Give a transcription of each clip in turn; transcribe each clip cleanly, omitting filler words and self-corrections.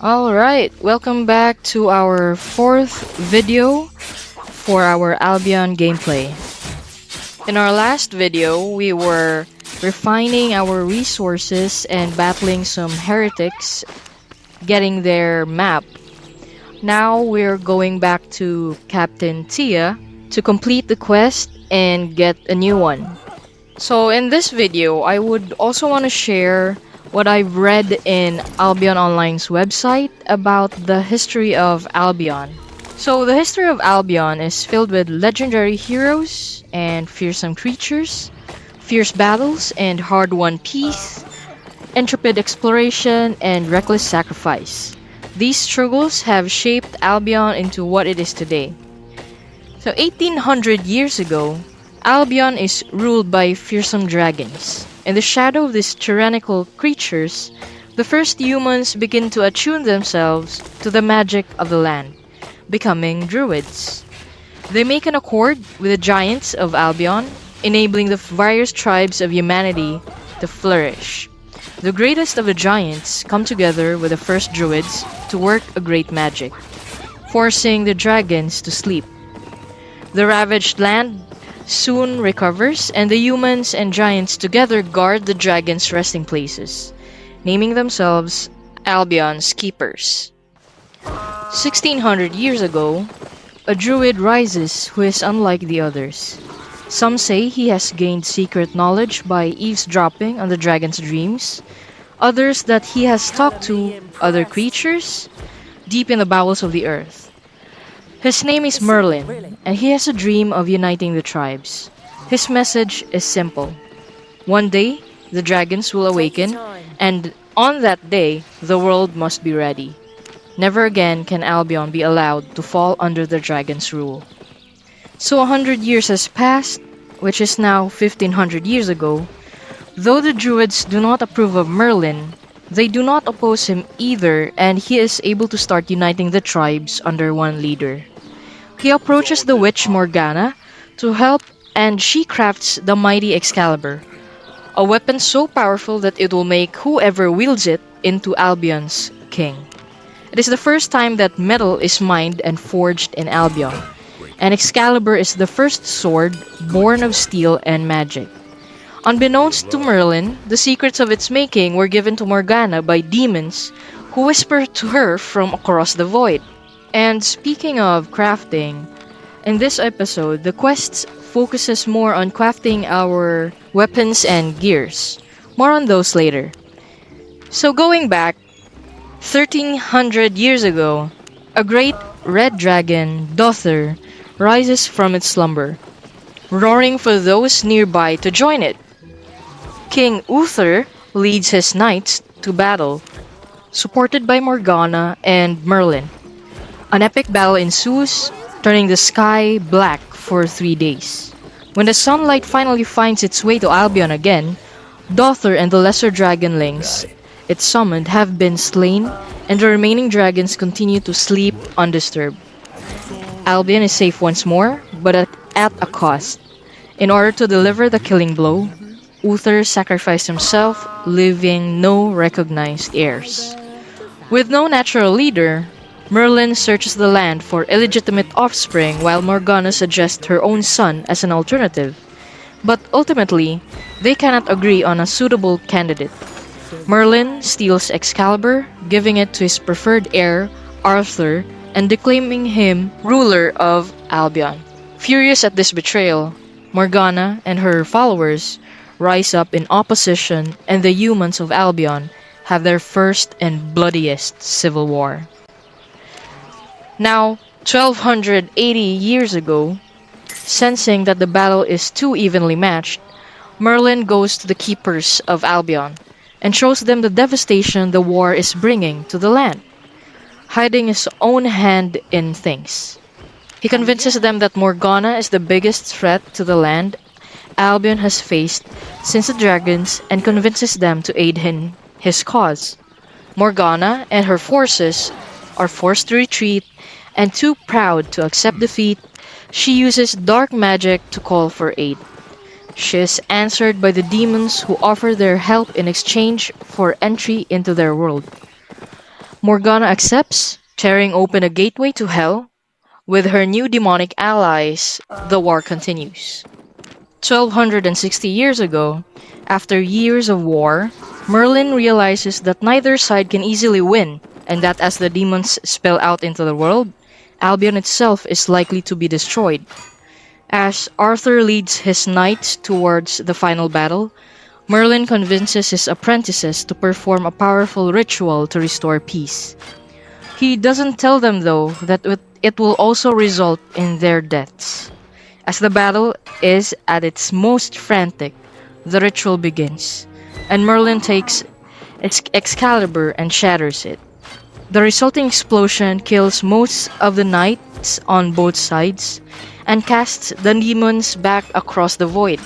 Alright, welcome back to our fourth video for our Albion gameplay. In our last video, we were refining our resources and battling some heretics, getting their map. Now we're going back to Captain Tia to complete the quest and get a new one. So in this video, I would also want to share what I've read in Albion Online's website about the history of Albion. So the history of Albion is filled with legendary heroes and fearsome creatures, fierce battles and hard-won peace, intrepid exploration and reckless sacrifice. These struggles have shaped Albion into what it is today. So 1800 years ago, Albion is ruled by fearsome dragons. In the shadow of these tyrannical creatures, the first humans begin to attune themselves to the magic of the land, becoming druids. They make an accord with the giants of Albion, enabling the various tribes of humanity to flourish. The greatest of the giants come together with the first druids to work a great magic, forcing the dragons to sleep. The ravaged land soon recovers, and the humans and giants together guard the dragons' resting places, naming themselves Albion's keepers. 1600 years ago, a druid rises who is unlike the others. Some say he has gained secret knowledge by eavesdropping on the dragon's dreams, others that he has talked to other creatures deep in the bowels of the earth. His name is Merlin, and he has a dream of uniting the tribes. His message is simple. One day, the dragons will awaken, and on that day, the world must be ready. Never again can Albion be allowed to fall under the dragon's rule. So 100 years has passed, which is now 1500 years ago. Though the druids do not approve of Merlin, they do not oppose him either, and he is able to start uniting the tribes under one leader. He approaches the witch Morgana to help, and she crafts the mighty Excalibur, a weapon so powerful that it will make whoever wields it into Albion's king. It is the first time that metal is mined and forged in Albion, and Excalibur is the first sword born of steel and magic. Unbeknownst to Merlin, the secrets of its making were given to Morgana by demons who whisper to her from across the void. And speaking of crafting, in this episode, the quest focuses more on crafting our weapons and gears. More on those later. So going back, 1300 years ago, a great red dragon, Dothr, rises from its slumber, roaring for those nearby to join it. King Uther leads his knights to battle, supported by Morgana and Merlin. An epic battle ensues, turning the sky black for 3 days. When the sunlight finally finds its way to Albion again, Dothr and the lesser dragonlings it summoned have been slain, and the remaining dragons continue to sleep undisturbed. Albion is safe once more, but at a cost. In order to deliver the killing blow, Uther sacrificed himself, leaving no recognized heirs. With no natural leader, Merlin searches the land for illegitimate offspring while Morgana suggests her own son as an alternative. But ultimately, they cannot agree on a suitable candidate. Merlin steals Excalibur, giving it to his preferred heir, Arthur, and declaiming him ruler of Albion. Furious at this betrayal, Morgana and her followers rise up in opposition, and the humans of Albion have their first and bloodiest civil war. Now, 1280 years ago, sensing that the battle is too evenly matched, Merlin goes to the keepers of Albion and shows them the devastation the war is bringing to the land, hiding his own hand in things. He convinces them that Morgana is the biggest threat to the land Albion has faced since the dragons, and convinces them to aid in his cause. Morgana and her forces are forced to retreat, and too proud to accept defeat, she uses dark magic to call for aid. She is answered by the demons who offer their help in exchange for entry into their world. Morgana accepts, tearing open a gateway to hell. With her new demonic allies, the war continues. 1260 years ago, after years of war, Merlin realizes that neither side can easily win, and that as the demons spill out into the world, Albion itself is likely to be destroyed. As Arthur leads his knights towards the final battle, Merlin convinces his apprentices to perform a powerful ritual to restore peace. He doesn't tell them, though, that it will also result in their deaths. As the battle is at its most frantic, the ritual begins, and Merlin takes Excalibur and shatters it. The resulting explosion kills most of the knights on both sides and casts the demons back across the void.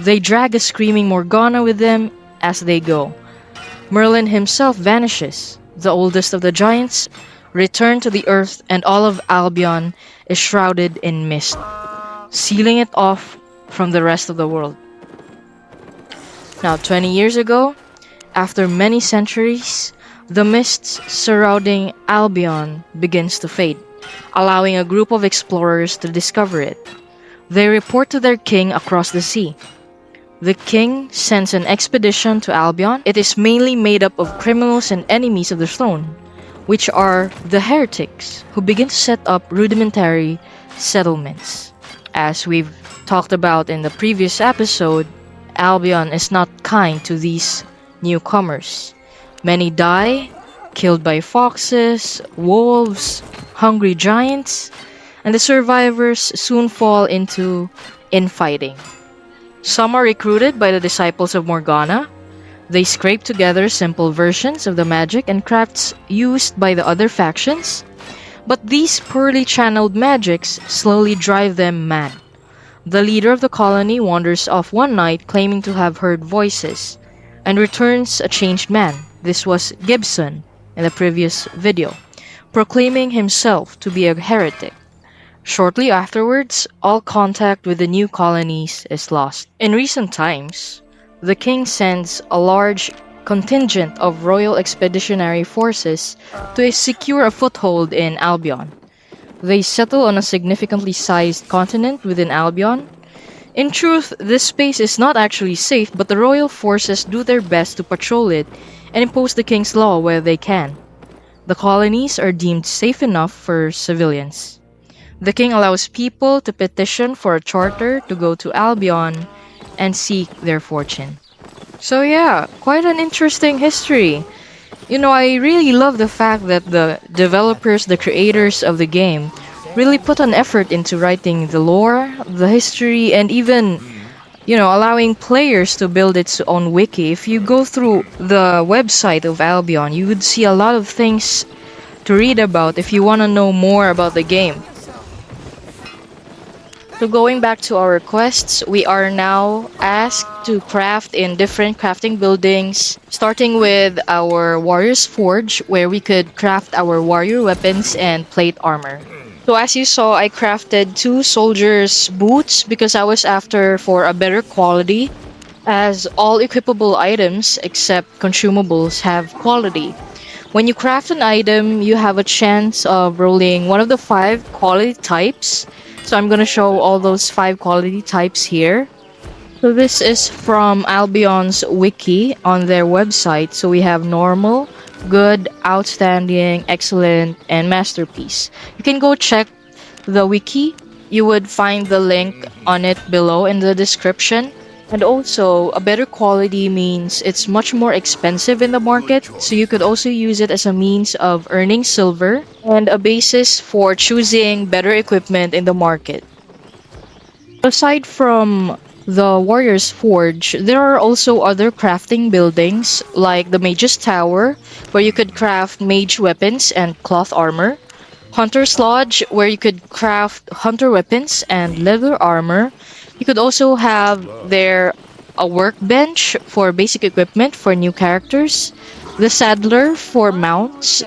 They drag a screaming Morgana with them as they go. Merlin himself vanishes. The oldest of the giants return to the earth, and all of Albion is shrouded in mist, sealing it off from the rest of the world. Now, 20 years ago, after many centuries, the mists surrounding Albion begins to fade, allowing a group of explorers to discover it. They report to their king across the sea. The king sends an expedition to Albion. It is mainly made up of criminals and enemies of the throne, which are the heretics, who begin to set up rudimentary settlements. As we've talked about in the previous episode, Albion is not kind to these newcomers. Many die, killed by foxes, wolves, hungry giants, and the survivors soon fall into infighting. Some are recruited by the disciples of Morgana. They scrape together simple versions of the magic and crafts used by the other factions, but these poorly channeled magics slowly drive them mad. The leader of the colony wanders off one night claiming to have heard voices, and returns a changed man. This was Gibson in the previous video, proclaiming himself to be a heretic. Shortly afterwards, all contact with the new colonies is lost. In recent times, the king sends a large contingent of royal expeditionary forces to secure a foothold in Albion. They settle on a significantly sized continent within Albion. In truth, this space is not actually safe, but the royal forces do their best to patrol it and impose the king's law where they can. The colonies are deemed safe enough for civilians. The king allows people to petition for a charter to go to Albion and seek their fortune. So yeah, quite an interesting history. I really love the fact that the developers, the creators of the game, really put an effort into writing the lore, the history, and even, allowing players to build its own wiki. If you go through the website of Albion, you would see a lot of things to read about if you want to know more about the game. So going back to our quests, we are now asked to craft in different crafting buildings, starting with our Warrior's Forge, where we could craft our warrior weapons and plate armor. So as you saw, I crafted 2 soldiers' boots because I was after for a better quality, as all equipable items except consumables have quality. When you craft an item, you have a chance of rolling one of the 5 quality types. So I'm going to show all those 5 quality types here. So this is from Albion's wiki on their website. So we have normal, good, outstanding, excellent, and masterpiece. You can go check the wiki. You would find the link on it below in the description. And also, a better quality means it's much more expensive in the market, so you could also use it as a means of earning silver and a basis for choosing better equipment in the market. Aside from the Warrior's Forge, there are also other crafting buildings like the Mage's Tower, where you could craft mage weapons and cloth armor, Hunter's Lodge, where you could craft hunter weapons and leather armor. You could also have there a workbench for basic equipment for new characters, the saddler for mounts,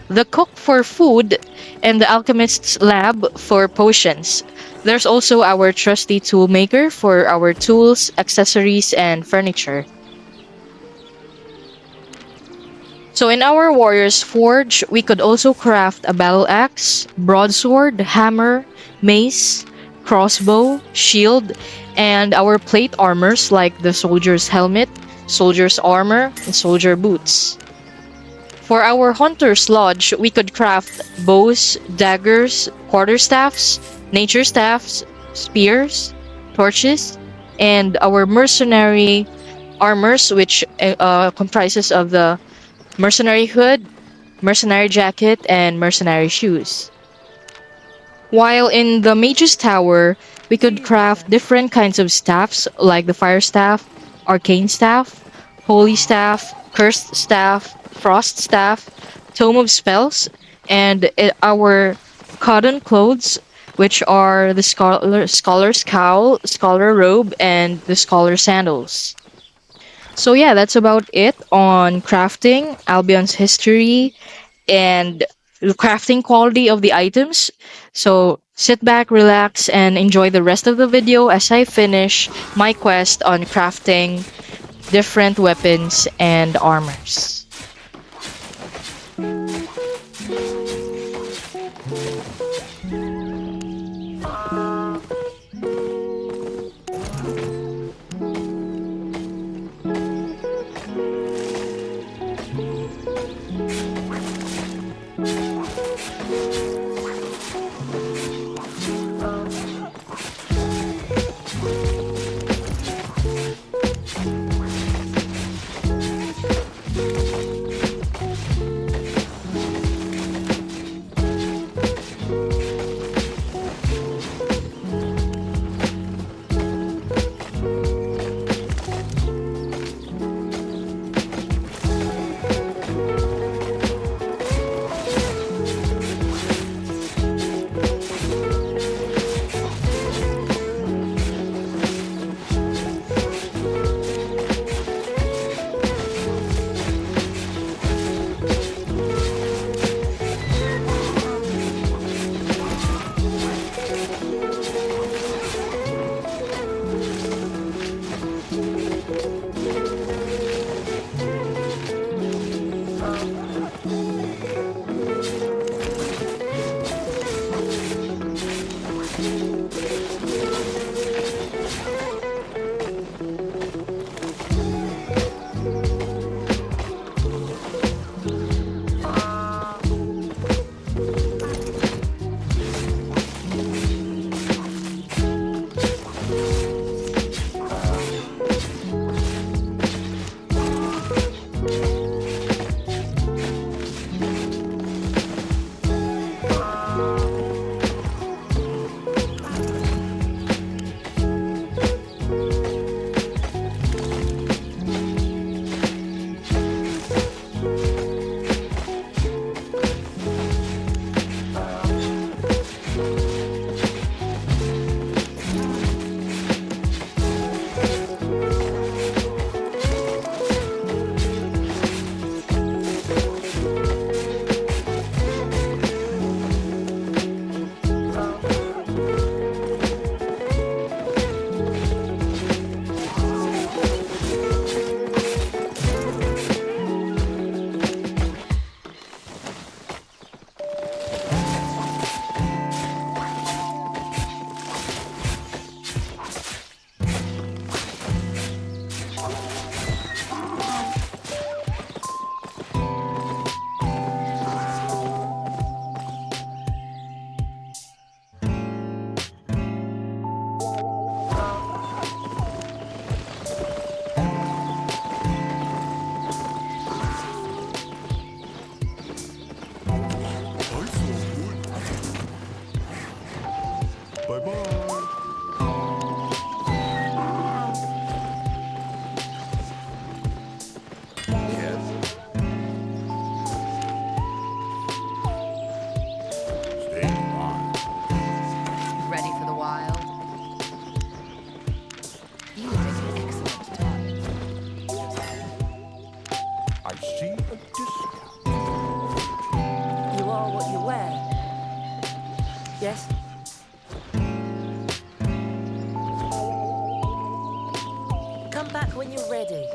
the cook for food, and the alchemist's lab for potions. There's also our trusty tool maker for our tools, accessories, and furniture. So in our Warrior's Forge, we could also craft a battle axe, broadsword, hammer, mace, crossbow, shield, and our plate armors like the soldier's helmet, soldier's armor, and soldier boots. For our Hunter's Lodge, we could craft bows, daggers, quarterstaffs, nature staffs, spears, torches, and our mercenary armors, which comprises of the mercenary hood, mercenary jacket, and mercenary shoes. While in the Mage's Tower, we could craft different kinds of staffs like the Fire Staff, Arcane Staff, Holy Staff, Cursed Staff, Frost Staff, Tome of Spells, and our cotton clothes, which are the Scholar's Cowl, Scholar Robe, and the Scholar Sandals. So yeah, that's about it on crafting, Albion's history, and the crafting quality of the items. So sit back, relax, and enjoy the rest of the video as I finish my quest on crafting different weapons and armors. Yes? Come back when you're ready.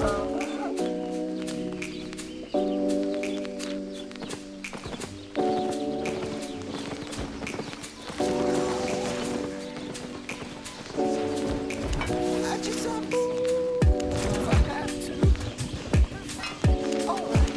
I just have to. If I have to. Alright.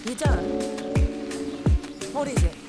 You done? What is it?